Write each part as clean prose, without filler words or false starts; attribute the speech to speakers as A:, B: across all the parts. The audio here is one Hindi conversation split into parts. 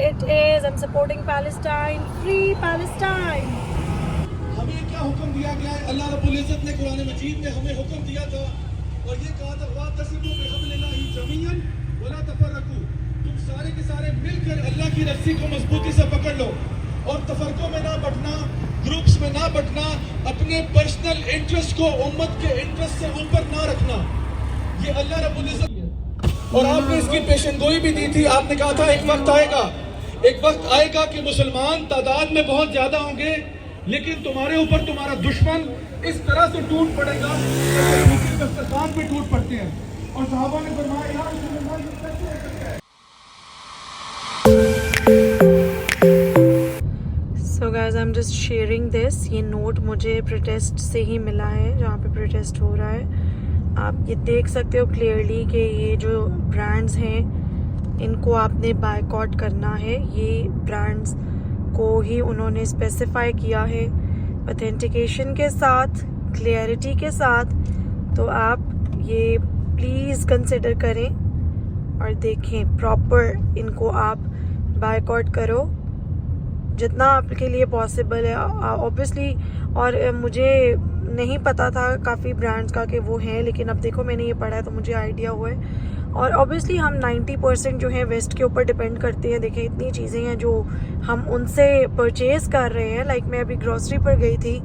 A: it is. I'm supporting Palestine. Free Palestine.
B: हमें क्या हुक्म दिया गया है? अल्लाह रब्बुल इज्जत ने कुरान मजीद में हमें हुक्म दिया था और ये कहा था वातसिमू बिहब्लिल्लाहि जमीअन वला तफर्रकू, तुम सारे के सारे मिलकर अल्लाह की रस्सी को मजबूती से पकड़ लो और तफरकों में ना बंटना, ग्रुप्स में ना बंटना, अपने पर्सनल इंटरेस्ट को उम्मत के इंटरेस्ट से ऊपर ना रखना। ये अल्लाह रब्बुल इज्जत और आपने इसकी पेशेंगोई भी दी थी। आपने कहा था एक वक्त आएगा कि मुसलमान तादाद में बहुत ज्यादा होंगे, लेकिन तुम्हारे ऊपर तुम्हारा दुश्मन इस तरह से टूट पड़ेगा जैसे दस्तरखान पे टूट पड़ते हैं। और सहाबा ने फरमाया या रसूलल्लाह ये कैसे हो सकता है?
A: So guys, I'm just sharing this. ये नोट मुझे प्रोटेस्ट से ही मिला है, जहाँ पे प्रोटेस्ट हो रहा है। आप ये देख सकते हो क्लियरली कि ये जो ब्रांड्स हैं इनको आपने बायकॉट करना है। ये ब्रांड्स को ही उन्होंने स्पेसिफाई किया है ऑथेंटिकेशन के साथ, क्लियरिटी के साथ। तो आप ये प्लीज़ कंसिडर करें और देखें प्रॉपर, इनको आप बायकॉट करो जितना आपके लिए पॉसिबल है ऑब्वियसली। और मुझे नहीं पता था काफ़ी ब्रांड्स का कि वो हैं, लेकिन अब देखो मैंने ये पढ़ा है तो मुझे आइडिया हुआ है। और ऑब्वियसली हम 90% जो है वेस्ट के ऊपर डिपेंड करते हैं। देखें इतनी चीज़ें हैं जो हम उनसे परचेज़ कर रहे हैं। लाइक मैं अभी ग्रोसरी पर गई थी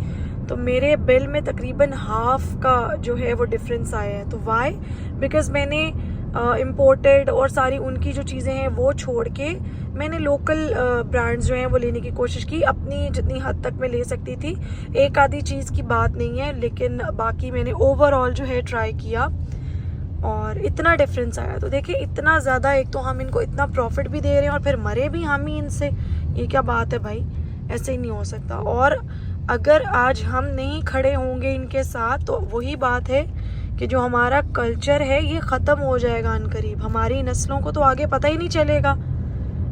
A: तो मेरे बिल में तकरीबन हाफ का जो है वो डिफरेंस आया है। तो वाई? बिकॉज़ मैंने इम्पोर्टेड और सारी उनकी जो चीज़ें हैं वो छोड़ के मैंने लोकल ब्रांड्स जो हैं वो लेने की कोशिश की, अपनी जितनी हद तक मैं ले सकती थी। एक आधी चीज़ की बात नहीं है, लेकिन बाकी मैंने ओवरऑल जो है ट्राई किया और इतना डिफरेंस आया। तो देखिए इतना ज़्यादा, एक तो हम इनको इतना प्रॉफिट भी दे रहे हैं और फिर मरे भी हम ही इनसे। ये क्या बात है भाई, ऐसे ही नहीं हो सकता। और अगर आज हम नहीं खड़े होंगे इनके साथ तो वही बात है कि जो हमारा कल्चर है ये ख़त्म हो जाएगा अनकरीब। हमारी नस्लों को तो आगे पता ही नहीं चलेगा।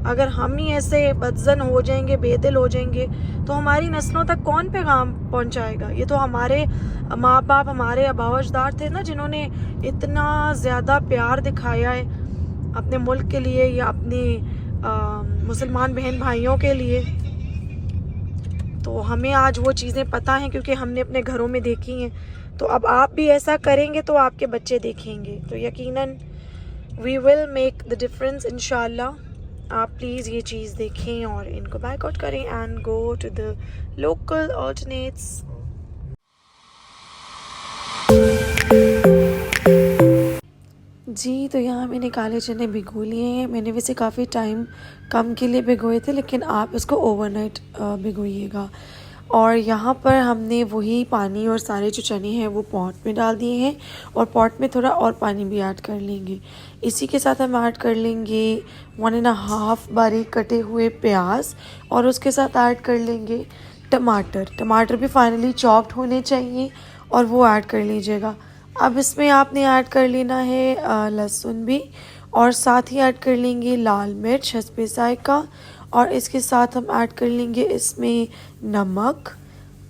A: अगर हम ही ऐसे बदजन हो जाएंगे, बेदिल हो जाएंगे, तो हमारी नस्लों तक कौन पैगाम पहुंचाएगा? ये तो हमारे माँ बाप, हमारे आबाओ अजदाद थे ना जिन्होंने इतना ज़्यादा प्यार दिखाया है अपने मुल्क के लिए या अपने मुसलमान बहन भाइयों के लिए। तो हमें आज वो चीज़ें पता हैं क्योंकि हमने अपने घरों में देखी हैं। तो अब आप भी ऐसा करेंगे तो आपके बच्चे देखेंगे, तो यकीनन we will make the difference इंशाल्लाह। आप प्लीज़ ये चीज़ देखें और इनको बायकॉट करें and go to the local alternates. जी, तो यहाँ मैंने काले चने भिगो लिए हैं। मैंने वैसे काफ़ी टाइम कम के लिए भिगोए थे, लेकिन आप इसको ओवरनाइट भिगोइएगा। और यहाँ पर हमने वही पानी और सारे जो चने हैं वो पॉट में डाल दिए हैं और पॉट में थोड़ा और पानी भी ऐड कर लेंगे। इसी के साथ हम ऐड कर लेंगे 1.5 बारीक कटे हुए प्याज और उसके साथ ऐड कर लेंगे टमाटर भी फाइनली चॉप्ड होने चाहिए और वो ऐड कर लीजिएगा। अब इसमें आपने ऐड कर लेना है लहसुन भी, और साथ ही ऐड कर लेंगे लाल मिर्च हस्बे ज़ायक़ा, और इसके साथ हम ऐड कर लेंगे इसमें नमक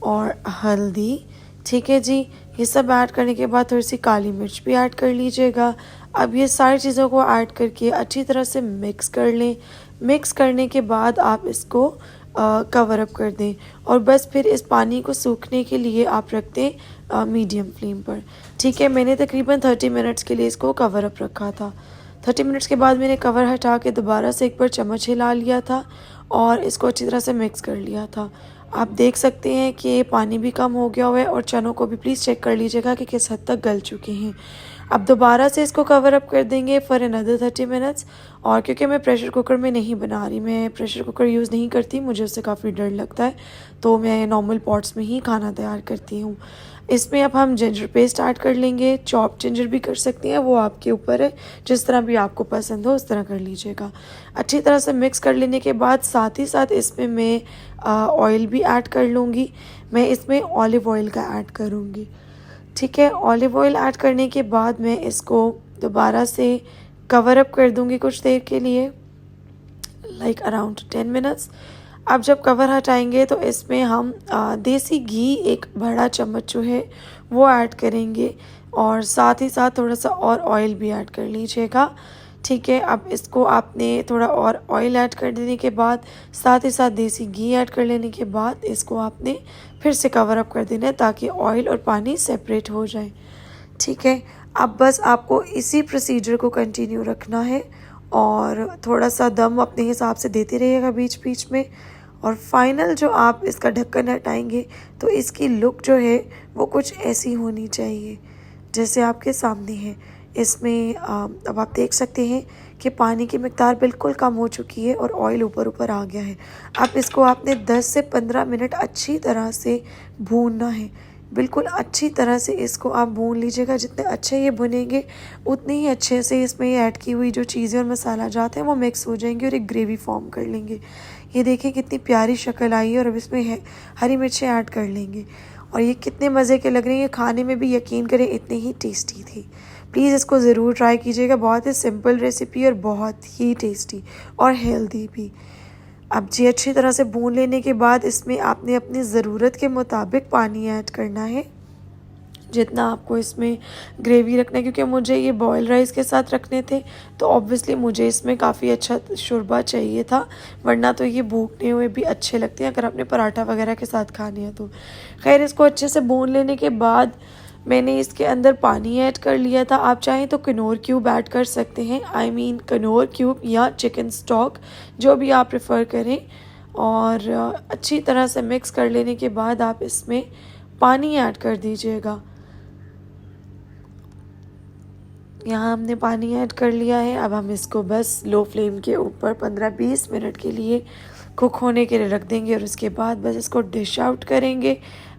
A: और हल्दी। ठीक है जी, ये सब ऐड करने के बाद थोड़ी सी काली मिर्च भी ऐड कर लीजिएगा। अब ये सारी चीज़ों को ऐड करके अच्छी तरह से मिक्स कर लें। मिक्स करने के बाद आप इसको कवर अप कर दें और बस फिर इस पानी को सूखने के लिए आप रख दें मीडियम फ्लेम पर। ठीक है, मैंने तकरीबन 30 मिनट्स के लिए इसको कवर अप रखा था। 30 मिनट्स के बाद मैंने कवर हटा के दोबारा से एक बार चम्मच हिला लिया था और इसको अच्छी तरह से मिक्स कर लिया था। आप देख सकते हैं कि पानी भी कम हो गया हुआ है और चनों को भी प्लीज़ चेक कर लीजिएगा कि किस हद तक गल चुके हैं। अब दोबारा से इसको कवर अप कर देंगे फॉर अनदर 30 मिनट्स। और क्योंकि मैं प्रेशर कुकर में नहीं बना रही, मैं प्रेशर कुकर यूज़ नहीं करती, मुझे उससे काफ़ी डर लगता है, तो मैं नॉर्मल पॉट्स में ही खाना तैयार करती हूँ। इसमें अब हम जिंजर पेस्ट ऐड कर लेंगे। चॉप जिंजर भी कर सकती हैं, वो आपके ऊपर है, जिस तरह भी आपको पसंद हो उस तरह कर लीजिएगा। अच्छी तरह से मिक्स कर लेने के बाद साथ ही साथ इसमें मैं ऑयल भी ऐड कर लूँगी। मैं इसमें ऑलिव ऑयल का ऐड करूँगी। ठीक है, ऑलिव ऑयल ऐड करने के बाद मैं इसको दोबारा से कवर अप कर दूँगी कुछ देर के लिए, लाइक अराउंड 10 मिनट्स। अब जब कवर हटाएंगे तो इसमें हम देसी घी 1 बड़ा चम्मच जो है वो ऐड करेंगे और साथ ही साथ थोड़ा सा और ऑयल भी ऐड कर लीजिएगा। ठीक है। अब इसको आपने थोड़ा और ऑयल ऐड कर देने के बाद साथ ही साथ देसी घी ऐड कर लेने के बाद इसको आपने फिर से कवर अप कर देना है ताकि ऑयल और पानी सेपरेट हो जाए। ठीक है, अब बस आपको इसी प्रोसीजर को कंटिन्यू रखना है और थोड़ा सा दम अपने हिसाब से देते रहिएगा बीच बीच में। और फाइनल जो आप इसका ढक्कन हटाएंगे तो इसकी लुक जो है वो कुछ ऐसी होनी चाहिए जैसे आपके सामने है। इसमें अब आप देख सकते हैं कि पानी की मिक़दार बिल्कुल कम हो चुकी है और ऑयल ऊपर ऊपर आ गया है। अब इसको आपने 10 से 15 मिनट अच्छी तरह से भूनना है। बिल्कुल अच्छी तरह से इसको आप भून लीजिएगा। जितने अच्छे ये भुनेंगे उतने ही अच्छे से इसमें ये ऐड की हुई जो चीज़ें और मसाला जाते हैं वो मिक्स हो जाएंगे और एक ग्रेवी फॉर्म कर लेंगे। ये देखिए कितनी प्यारी शक्ल आई है और अब इसमें हरी मिर्चें ऐड कर लेंगे और ये कितने मज़े के लग रहे हैं। ये खाने में भी यकीन करें इतने ही टेस्टी थी। प्लीज़ इसको ज़रूर ट्राई कीजिएगा। बहुत ही सिंपल रेसिपी और बहुत ही टेस्टी और हेल्दी भी। अब जी अच्छी तरह से भून लेने के बाद इसमें आपने अपनी ज़रूरत के मुताबिक पानी ऐड करना है जितना आपको इसमें ग्रेवी रखना है, क्योंकि मुझे ये बॉयल राइस के साथ रखने थे तो ऑब्वियसली मुझे इसमें काफ़ी अच्छा शोरबा चाहिए था, वरना तो ये भूनने हुए भी अच्छे लगते हैं अगर आपने पराठा वगैरह के साथ खाने हैं तो। खैर इसको अच्छे से भून लेने के बाद मैंने इसके अंदर पानी ऐड कर लिया था। आप चाहें तो किनोर क्यूब ऐड कर सकते हैं, किनोर क्यूब या चिकन स्टॉक, जो भी आप प्रेफर करें। और अच्छी तरह से मिक्स कर लेने के बाद आप इसमें पानी ऐड कर दीजिएगा। यहाँ हमने पानी ऐड कर लिया है। अब हम इसको बस लो फ्लेम के ऊपर 15-20 मिनट के लिए कुक होने के लिए रख देंगे और उसके बाद बस इसको डिश आउट करेंगे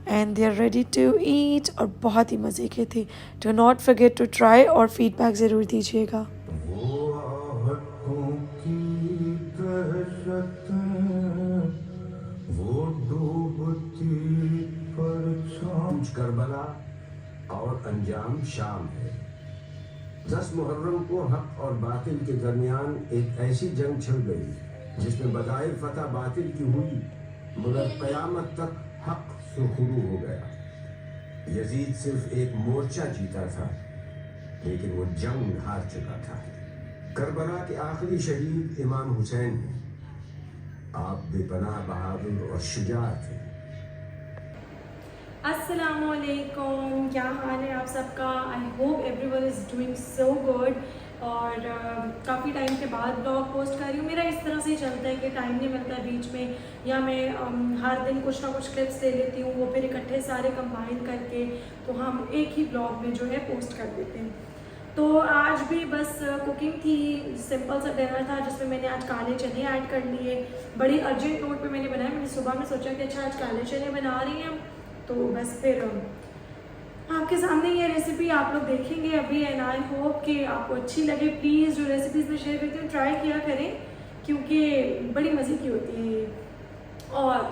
A: and they are ready to eat. और बहुत ही मज़े के थे। Do not forget to try और फीडबैक ज़रूर दीजिएगा।
C: करबला और अंजाम शाम है। 10 मुहर्रम को हक और बातिल के दरमियान एक ऐसी जंग छिड़ गई जिसमें बज़ाहिर फतह बातिल की हुई मगर क़यामत तक हक सुरखरू हो गया। यजीद सिर्फ एक मोर्चा जीता था लेकिन वो जंग हार चुका था। करबला के आखिरी शहीद इमाम हुसैन हैं। आप बेपनाह बहादुर और शुजा थे।
A: अस्सलामुअलैकुम, क्या हाल है आप सबका? I hope everyone is doing so good. और काफ़ी टाइम के बाद ब्लॉग पोस्ट कर रही हूँ। मेरा इस तरह से ही चलता है कि टाइम नहीं मिलता है बीच में, या मैं हर दिन कुछ ना कुछ क्लिप्स ले लेती हूँ, वो फिर इकट्ठे सारे कंबाइन करके तो हम एक ही ब्लॉग में जो है पोस्ट कर देते हैं। तो आज भी बस कुकिंग थी, सिंपल सा डिनर था जिसमें मैंने आज काले चने ऐड कर लिए। बड़ी अर्जेंट नोट पे मैंने बनाया। मैंने सुबह में सोचा कि अच्छा आज काले चने बना रही हैं तो बस फिर आपके सामने ये रेसिपी आप लोग देखेंगे अभी। एंड आई होप कि आपको अच्छी लगे। प्लीज़ जो रेसिपीज़ मैं शेयर करती हूँ ट्राई किया करें क्योंकि बड़ी मज़े की होती है ये। और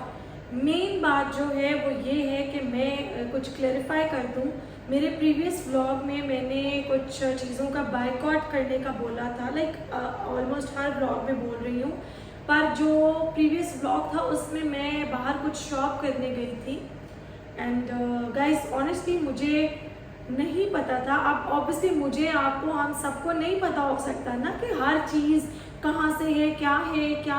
A: मेन बात जो है वो ये है कि मैं कुछ क्लैरिफाई कर दूँ। मेरे प्रीवियस व्लॉग में मैंने कुछ चीज़ों का बायकॉट करने का बोला था, लाइक ऑलमोस्ट हर व्लॉग में बोल रही हूँ, पर जो प्रीवियस व्लॉग था उसमें मैं बाहर कुछ शॉप करने गई थी। एंड गाइस ऑनेस्टली मुझे नहीं पता था। अब ऑब्वियसली मुझे, आपको, हम सबको नहीं पता हो सकता ना कि हर चीज़ कहाँ से है क्या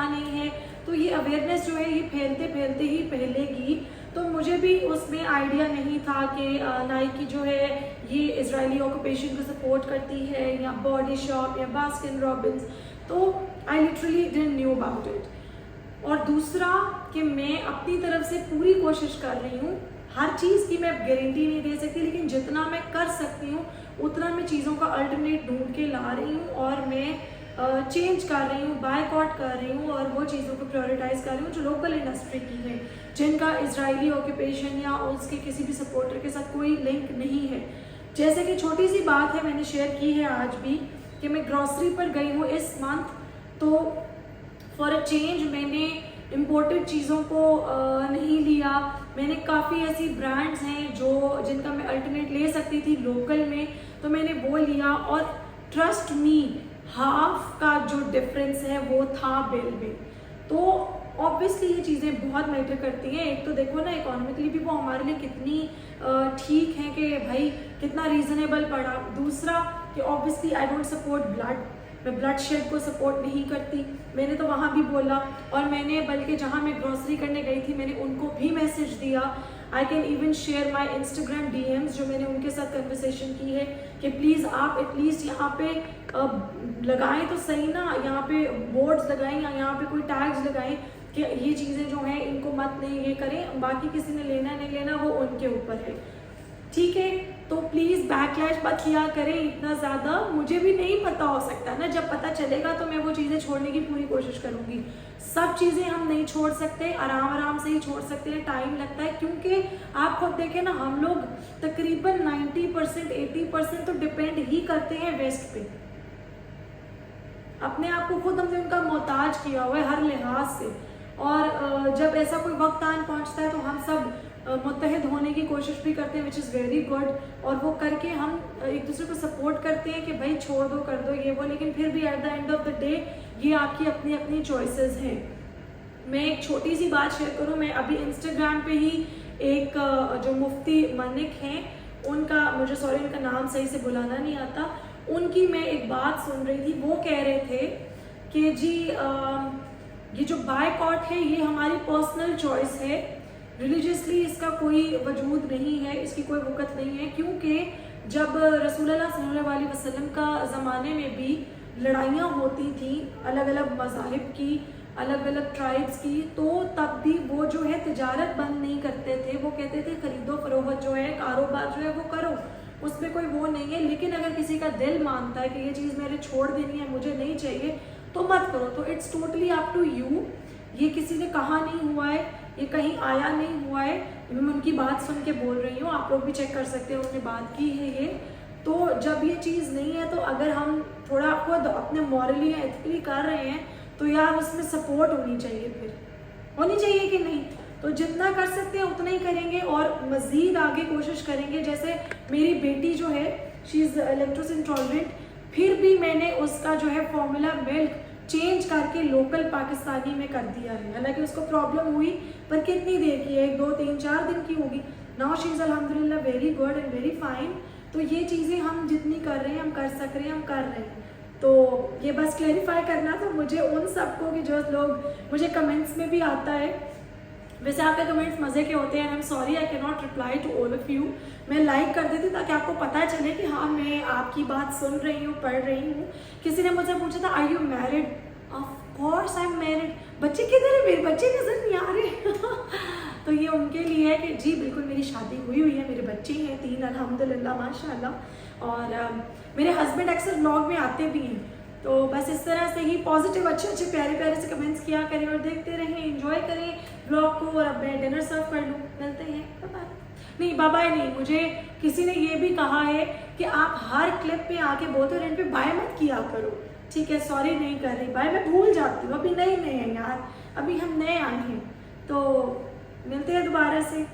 A: नहीं है। तो ये अवेयरनेस जो है ये फैलते फैलते ही फैलेगी। तो मुझे भी उसमें आइडिया नहीं था कि नाइकी जो है ये इजरायली ऑक्यूपेशन को सपोर्ट करती है, या बॉडी शॉप या बास्किन रॉबिन्स। तो I literally didn't knew about it. और दूसरा कि मैं अपनी तरफ से पूरी कोशिश कर रही हूँ। हर चीज़ की मैं गारंटी नहीं दे सकती, लेकिन जितना मैं कर सकती हूँ उतना मैं चीज़ों का अल्टरनेट ढूंढ के ला रही हूँ और मैं चेंज कर रही हूँ, बायकॉट कर रही हूँ और वो चीज़ों को प्रायोरिटाइज कर रही हूँ जो लोकल इंडस्ट्री की है, जिनका इजरायली ऑक्यूपेशन या उसके किसी भी सपोर्टर के साथ कोई लिंक नहीं है। जैसे कि छोटी सी बात है, मैंने शेयर की है आज भी कि मैं ग्रॉसरी पर गई हूँ इस मंथ, तो फॉर अ चेंज मैंने इम्पोर्टेड चीज़ों को नहीं लिया। मैंने काफ़ी ऐसी ब्रांड्स हैं जिनका मैं अल्टरनेट ले सकती थी लोकल में, तो मैंने वो लिया। और ट्रस्ट मी, हाफ का जो डिफरेंस है वो था बिल में। तो ऑब्वियसली ये चीज़ें बहुत मैटर करती हैं। एक तो देखो ना, इकोनॉमिकली भी वो हमारे लिए कितनी ठीक है कि भाई कितना रीज़नेबल पड़ा। दूसरा कि obviously I don't support blood, मैं ब्लड शेड को सपोर्ट नहीं करती, मैंने तो वहाँ भी बोला। और मैंने बल्कि जहाँ मैं ग्रॉसरी करने गई थी मैंने उनको भी मैसेज दिया। I can even share my Instagram DMs जो मैंने उनके साथ कन्वर्सेशन की है कि प्लीज़ आप एटलीस्ट यहाँ पे लगाएं तो सही ना, यहाँ पे बोर्ड्स लगाएं या यहाँ पे कोई टैग्स लगाएं कि ये चीज़ें जो हैं इनको मत नहीं ये करें, बाकी किसी ने लेना नहीं लेना वो उनके ऊपर है, ठीक है। तो प्लीज़ बैकलैश मत किया करें इतना ज़्यादा, मुझे भी नहीं पता हो सकता ना, जब पता चलेगा तो मैं वो चीज़ें छोड़ने की पूरी कोशिश करूँगी। सब चीज़ें हम नहीं छोड़ सकते, आराम आराम से ही छोड़ सकते हैं, टाइम लगता है, क्योंकि आप खुद देखें ना हम लोग तकरीबन 90% 80% तो डिपेंड ही करते हैं वेस्ट पे। अपने आप को खुद हमने उनका मोहताज किया हुआ है हर लिहाज से। और जब ऐसा कोई वक्त आन पहुँचता है तो हम सब मुत्तहिद होने की कोशिश भी करते हैं, विच इज़ वेरी गुड। और वो करके हम एक दूसरे को सपोर्ट करते हैं कि भाई छोड़ दो कर दो ये वो, लेकिन फिर भी at the end of the day ये आपकी अपनी अपनी चॉइसेस हैं। मैं एक छोटी सी बात शेयर करूँ, मैं अभी इंस्टाग्राम पे ही एक जो मुफ्ती मनिक हैं उनका, मुझे सॉरी उनका नाम सही से बुलाना नहीं आता, उनकी मैं एक बात सुन रही थी। वो कह रहे थे कि जी ये जो बायकॉट है ये हमारी पर्सनल चॉइस है, रिलीजियसली इसका कोई वजूद नहीं है, इसकी कोई वक़्त नहीं है, क्योंकि जब रसूलुल्लाह सल्लल्लाहु अलैहि वसल्लम का ज़माने में भी लड़ाइयाँ होती थी अलग अलग मज़ाहिब की, अलग अलग ट्राइब्स की, तो तब भी वो जो है तिजारत बंद नहीं करते थे। वो कहते थे खरीदो फरोख्त जो है, कारोबार जो है वो करो, उसमें कोई वो नहीं है, लेकिन अगर किसी का दिल मानता है कि ये चीज़ मेरे छोड़ देनी है, मुझे नहीं चाहिए, तो मत करो। तो it's totally up to you. ये किसी ने कहा नहीं हुआ है, ये कहीं आया नहीं हुआ है, मैं उनकी बात सुन के बोल रही हूँ, आप लोग भी चेक कर सकते हैं, उन्होंने बात की है ये। तो जब ये चीज़ नहीं है तो अगर हम थोड़ा खुद अपने मॉरली या एथिकली कर रहे हैं तो यार उसमें सपोर्ट होनी चाहिए, फिर होनी चाहिए कि नहीं। तो जितना कर सकते हैं उतना ही करेंगे और मज़ीद आगे कोशिश करेंगे। जैसे मेरी बेटी जो है शी इज़ लैक्टोज इंटॉलरेंट, फिर भी मैंने उसका जो है फॉर्मूला मिल्क चेंज करके लोकल पाकिस्तानी में कर दिया है। हालांकि उसको प्रॉब्लम हुई पर कितनी देर की है, 1 2 3 4 दिन की होगी। नाउ शी इज़ अल्हम्दुलिल्लाह very good and very fine. तो ये चीज़ें हम जितनी कर रहे हैं, हम कर सक रहे हैं, हम कर रहे हैं। तो ये बस क्लैरिफाई करना था मुझे उन सबको कि जो लोग मुझे कमेंट्स में भी आता है, वैसे आपके कमेंट्स मज़े के होते हैं, I am sorry I can not reply to all of you. मैं लाइक कर देती ताकि आपको पता चले कि हाँ मैं आपकी बात सुन रही हूँ, पढ़ रही हूँ। किसी ने मुझसे पूछा था are you married, of course I am married. बच्चे किधर है, मेरे बच्चे नज़र नहीं आ रहे तो ये उनके लिए है कि जी बिल्कुल मेरी शादी हुई है, मेरे बच्चे हैं 3 अल्हम्दुलिल्लाह माशाल्लाह। और मेरे हस्बैंड अक्सर व्लॉग में आते भी हैं। तो बस इस तरह से ही पॉजिटिव अच्छे अच्छे प्यारे प्यारे से कमेंट्स किया करें और देखते रहें, एंजॉय करें व्लॉग को। और अब मैं डिनर सर्व कर लूँ, मिलते हैं, बाय बाय। नहीं बाय बाय नहीं, मुझे किसी ने ये भी कहा है कि आप हर क्लिप पे आके बोलते हो, इन पे बाय मत किया करो, ठीक है सॉरी नहीं कर रही, बाय मैं भूल जाती हूँ, अभी नए नए हैं यार, अभी हम नए आए हैं। तो मिलते हैं दोबारा से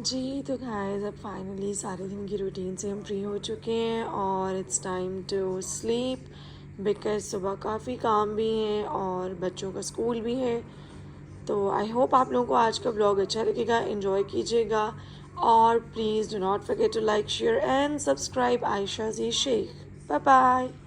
A: जी। तो गाइस अब फाइनली सारे दिन की रूटीन से हम फ्री हो चुके हैं और it's time to sleep because सुबह काफ़ी काम भी हैं और बच्चों का स्कूल भी है। तो आई होप आप लोगों को आज का ब्लॉग अच्छा लगेगा, एंजॉय कीजिएगा और please do not forget to like share and subscribe Ayesha ji Shaikh. Bye bye.